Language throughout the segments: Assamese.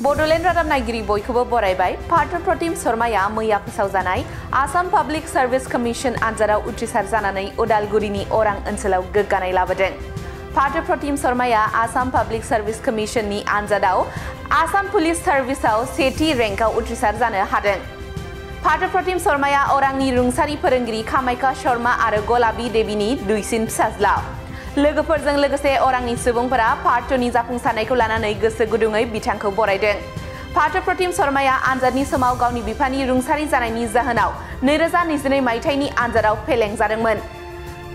बड'लेण्ड रादाब नायगिरि बयखौबो बरायबाय पार्थ प्रतिम शर्माया मैया फोसावजानाय आसाम पाब्लिक सार्भिस कमिशन आनजादाव उथ्रिसार जानानै उदालगुरिनि अरां ओनसोलाव गोग्गानाय लाबोदों। पार्थ प्रतिम शर्माया आसाम पाब्लिक सार्भिस कमिशननि आनजादाव आसाम पुलिस सार्भिसआव सेथि रेंकआव उथ्रिसार जानो हादों। पार्थ प्रतिम शर्माया अरांनि रुंसारि फोरोंगिरि कामाख्या शर्मा आरो गलाबी देवीनि दुइसिन फिसाज्ला। लोगोफोरजों लोगोसे अरांनि सुबुंफोरा पार्थनि जाफुंसारनायखौ लानानै गोसो गुदुङै बिथांखौ बरायदों। पार्थ प्रतिम शर्माया आनजादनि समाव गावनि बिफानि रुंसारि जानायनि जाहोनाव 2022 मायथाइनि आनजादाव फेलें जादोंमोन।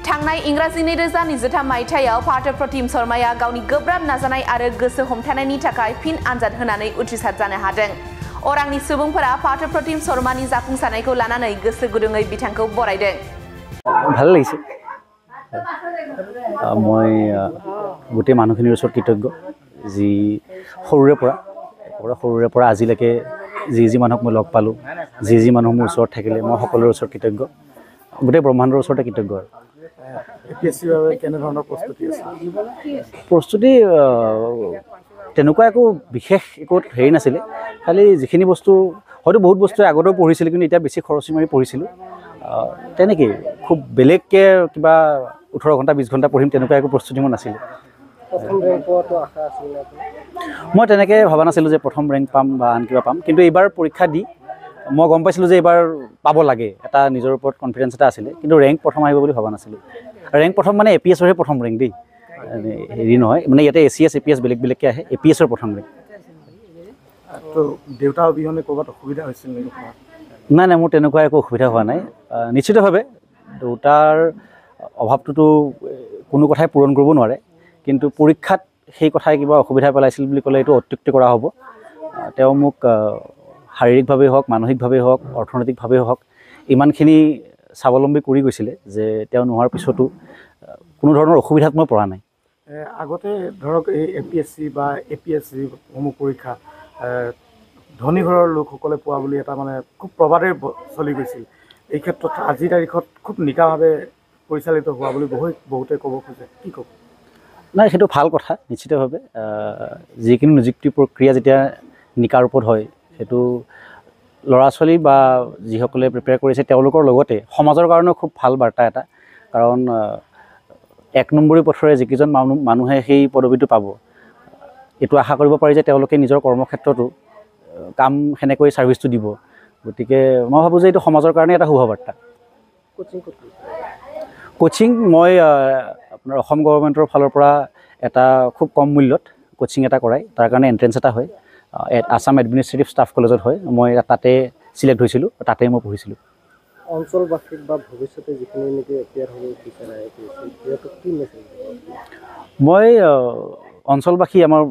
थांनाय इंराजि 2023 मायथाइयाव पार्थ प्रतिम शर्माया गावनि गोब्राब नाजानाय आरो गोसो हमथानायनि थाखाय फिन आनजाद होनानै उथ्रिसार जानो हादों। अरांनि सुबुंफोरा पार्थ प्रतिम शर्मानि जाफुंसारनायखौ लानानै गोसो गुदुङै बिथांखौ बरायदों। ভাল লাগিছে মই গোটেই মানুহখিনিৰ ওচৰত কৃতজ্ঞ যি সৰুৰে পৰা আজিলৈকে যি মানুহক মই লগ পালোঁ যি মানুহ মোৰ ওচৰত থাকিলে মই সকলোৰে ওচৰত কৃতজ্ঞ গোটেই ব্ৰহ্মাণ্ডৰ ওচৰতে কৃতজ্ঞ। প্ৰস্তুতি তেনেকুৱা একো বিশেষ একো হেৰি নাছিলে, খালি যিখিনি বস্তু হয়তো বহুত বস্তু আগতেও পঢ়িছিলোঁ কিন্তু এতিয়া বেছি খৰচী মাৰি পঢ়িছিলোঁ তেনেকৈ খুব বেলেগকৈ কিবা 18 ঘণ্টা 20 ঘণ্টা পঢ়িম তেনেকুৱা একো প্ৰস্তুতি মোৰ নাছিলে। মই তেনেকৈ ভবা নাছিলোঁ যে প্ৰথম ৰেংক পাম বা আন কিবা পাম, কিন্তু এইবাৰ পৰীক্ষা দি মই গম পাইছিলোঁ যে এইবাৰ পাব লাগে, এটা নিজৰ ওপৰত কনফিডেঞ্চ এটা আছিলে, কিন্তু ৰেংক প্ৰথম আহিব বুলি ভবা নাছিলোঁ। ৰেংক প্ৰথম মানে APSৰহে প্ৰথম ৰেংক দেই, হেৰি নহয় মানে ইয়াতে ACS APS বেলেগকৈ আহে, APSৰ প্ৰথম ৰেংক। দেউতা অবিহনে ক'ৰবাত অসুবিধা হৈছিল নেকি? নাই মোৰ তেনেকুৱা একো অসুবিধা হোৱা নাই। নিশ্চিতভাৱে দেউতাৰ অভাৱটোতো কোনো কথাই পূৰণ কৰিব নোৱাৰে, কিন্তু পৰীক্ষাত সেই কথাই কিবা অসুবিধা পেলাইছিল বুলি ক'লে এইটো অত্যুক্তি কৰা হ'ব। তেওঁ মোক শাৰীৰিকভাৱেই হওক মানসিকভাৱেই হওক অৰ্থনৈতিকভাৱেই হওক ইমানখিনি স্বাৱলম্বী কৰি গৈছিলে যে তেওঁ নোহোৱাৰ পিছতো কোনো ধৰণৰ অসুবিধাত মই পৰা নাই। আগতে ধৰক এই APSC বা APSC সমূহ পৰীক্ষা ধনী ঘৰৰ লোকসকলে পোৱা বুলি এটা মানে খুব প্ৰবাদে চলি গৈছিল। এই ক্ষেত্ৰত আজিৰ তাৰিখত খুব নিকাভাৱে পৰিচালিত হোৱা বুলি বহুতে ক'ব খোজে, কি ক'ব? নাই সেইটো ভাল কথা নিশ্চিতভাৱে। যিকোনো নিযুক্তি প্ৰক্ৰিয়া যেতিয়া নিকাৰ ওপৰত হয় সেইটো ল'ৰা ছোৱালী বা যিসকলে প্ৰিপেয়াৰ কৰিছে তেওঁলোকৰ লগতে সমাজৰ কাৰণেও খুব ভাল বাৰ্তা এটা, কাৰণ 1 নম্বৰী পথৰে যিকেইজন মানুহে সেই পদবীটো পাব এইটো আশা কৰিব পাৰি যে তেওঁলোকে নিজৰ কৰ্মক্ষেত্ৰতো কাম সেনেকৈ ছাৰ্ভিচটো দিব। গতিকে মই ভাবোঁ যে এইটো সমাজৰ কাৰণে এটা শুভবাৰ্তা। কোচিং মই আপোনাৰ অসম গভৰ্ণমেণ্টৰ ফালৰ পৰা এটা খুব কম মূল্যত কোচিং এটা কৰায়, তাৰ কাৰণে এণ্ট্ৰেঞ্চ এটা হয়, আছাম এডমিনিষ্ট্ৰেটিভ ষ্টাফ কলেজত হয়। মই তাতে চিলেক্ট হৈছিলোঁ, তাতে মই পঢ়িছিলোঁ। অঞ্চলবাসীক বা ভৱিষ্যতে যিখিনি নেকি এপিয়াৰ হ'ব বিচাৰে সিহঁতক কি মেছেজ? মই অঞ্চলবাসী আমাৰ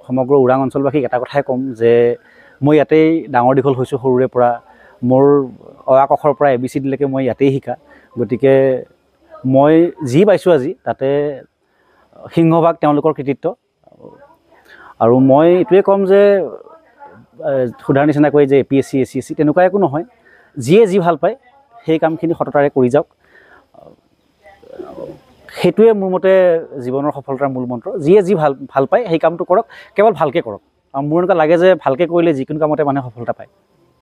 সমগ্ৰ ওৰাং অঞ্চলবাসীক এটা কথাই ক'ম যে মই ইয়াতেই ডাঙৰ দীঘল হৈছোঁ সৰুৰে পৰা, মোৰ অ আ ক খৰ পৰা ABCDলৈকে মই ইয়াতেই শিকা। গতিকে মই যি পাইছোঁ আজি তাতে সিংহভাগ তেওঁলোকৰ কৃতিত্ব। আৰু মই এইটোৱে ক'ম যে সোধাৰ নিচিনাকৈ যে APSC ACSC তেনেকুৱা একো নহয়, যিয়ে যি ভাল পায় সেই কামখিনি সততাৰে কৰি যাওক, সেইটোৱে মোৰ মতে জীৱনৰ সফলতাৰ মূল মন্ত্ৰ। যিয়ে যি ভাল পায় সেই কামটো কৰক, কেৱল ভালকৈ কৰক। মোৰ এনেকুৱা লাগে যে ভালকৈ কৰিলে যিকোনো কামতে মানুহে সফলতা পায়।